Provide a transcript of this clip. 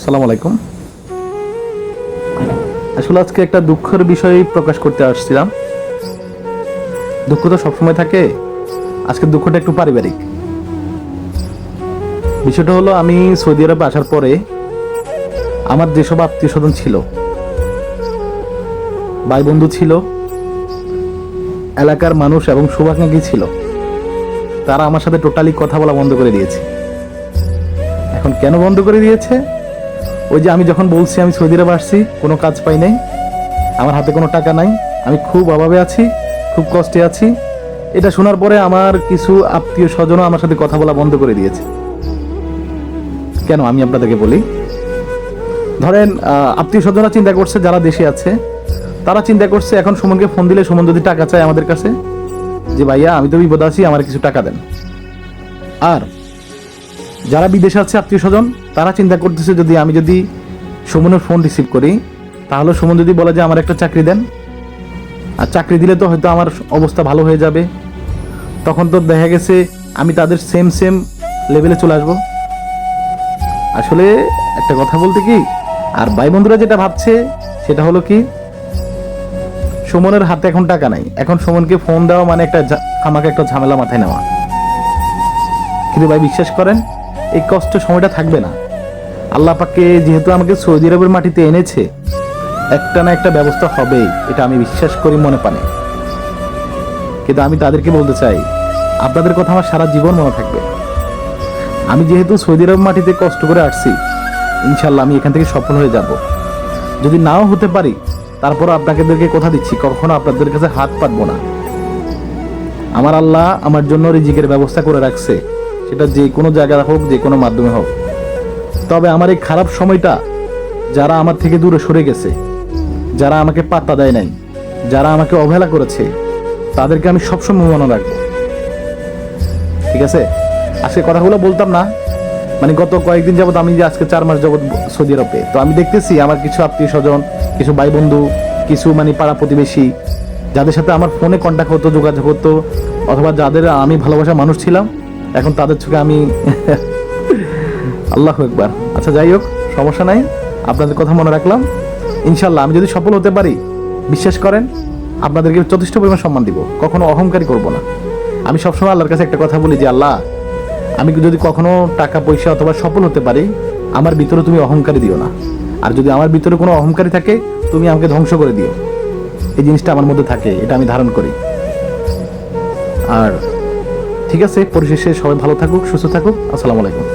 আসসালামু আলাইকুম। আসলে আজকে একটা দুঃখের বিষয় প্রকাশ করতে আসছিলাম। দুঃখ তো সবসময় থাকে, আজকে দুঃখটা একটু পারিবারিক। বিষয়টা হলো, আমি সৌদি আরবে আসার পরে আমার যেসব আত্মীয় স্বজন ছিল, ভাই বন্ধু ছিল, এলাকার মানুষ এবং শুভাকাঙ্ক্ষী ছিল, তারা আমার সাথে টোটালি কথা বলা বন্ধ করে দিয়েছে। এখন কেন বন্ধ করে দিয়েছে? ওই যে আমি যখন বলছি আমি সৌদি আরবে আসছি, কোনো কাজ পাই নাই, আমার হাতে কোনো টাকা নাই, আমি খুব অভাবে আছি, খুব কষ্টে আছি, এটা শোনার পরে আমার কিছু আত্মীয় স্বজনও আমার সাথে কথা বলা বন্ধ করে দিয়েছে। কেন আমি আপনাদেরকে বলি, ধরেন আত্মীয় স্বজনরা চিন্তা করছে, যারা দেশে আছে তারা চিন্তা করছে এখন সুমনকে ফোন দিলে সুমন যদি টাকা চায় আমাদের কাছে, যে ভাইয়া আমি তো বিপদ আছি, আমার কিছু টাকা দেন। আর যারা বিদেশে আছে আত্মীয় স্বজন, তারা চিন্তা করতেছে আমি যদি সুমনের ফোন রিসিভ করি, তাহলে সুমন যদি বলে যে আমার একটা চাকরি দেন, আর চাকরি দিলে তো হয়তো আমার অবস্থা ভালো হয়ে যাবে, তখন তো দেখা গেছে আমি তাদের সেম লেভেলে চলে আসবো। আসলে একটা কথা বলতে কি, আর ভাই বন্ধুরা যেটা ভাবছে সেটা হলো কি, সুমনের হাতে এখন টাকা নাই, এখন সুমনকে ফোন দেওয়া মানে আমাকে একটা ঝামেলা মাথায় নেওয়া। কিন্তু ভাই বিশ্বাস করেন, এই কষ্ট সময়টা থাকবে না। আল্লাহ পাকে যেহেতু আমাকে সৌদি আরবের মাটিতে এনেছে, একটা না একটা ব্যবস্থা হবেই, এটা আমি বিশ্বাস করি মনে প্রাণে। কিন্তু আমি তাদেরকে বলতে চাই, আপনাদের কথা আমার সারা জীবন মনে থাকবে। আমি যেহেতু সৌদি আরব মাটিতে কষ্ট করে আসছি, ইনশাল্লাহ আমি এখান থেকে সফল হয়ে যাব। যদি নাও হতে পারি, তারপর আপনাদেরকে কথা দিচ্ছি, কখনো আপনাদের কাছে হাত পাতবো না। আমার আল্লাহ আমার জন্য রিজিকের ব্যবস্থা করে রাখছে, সেটা যে কোনো জায়গায় হোক, যে কোনো মাধ্যমে হোক। তবে আমার এই খারাপ সময়টা যারা আমার থেকে দূরে সরে গেছে, যারা আমাকে পাত্তা দেয় নাই, যারা আমাকে অবহেলা করেছে, তাদেরকে আমি সবসময় মনে রাখবো। ঠিক আছে? আজকে কথাগুলো বলতাম না, মানে গত কয়েকদিন যাবত, আমি যে আজকে 4 মাস যাবত সৌদি আরবে, তো আমি দেখতেছি আমার কিছু আত্মীয় স্বজন, কিছু ভাই বন্ধু, কিছু মানে পাড়া প্রতিবেশী, যাদের সাথে আমার ফোনে কন্ট্যাক্ট হতো, যোগাযোগ হতো, অথবা যাদের আমি ভালোবাসা মানুষ ছিলাম, এখন তাদের চোখে আমি আল্লাহু আকবার। আচ্ছা যাই হোক, সমস্যা নাই, আপনাদের কথা মনে রাখলাম। ইনশাল্লাহ আমি যদি সফল হতে পারি, বিশ্বাস করেন আপনাদেরকে যথেষ্ট পরিমাণ সম্মান দিব, কখনো অহংকারী করব না। আমি সবসময় আল্লাহর কাছে একটা কথা বলি যে, আল্লাহ আমি যদি কখনো টাকা পয়সা অথবা সফল হতে পারি, আমার ভিতরে তুমি অহংকারী দিও না। আর যদি আমার ভিতরে কোনো অহংকারী থাকে, তুমি আমাকে ধ্বংস করে দিও। এই জিনিসটা আমার মধ্যে থাকে, এটা আমি ধারণ করি। আর ঠিক আছে, পরিশেষে সবাই ভালো থাকুক, সুস্থ থাকুক। আসসালামু আলাইকুম।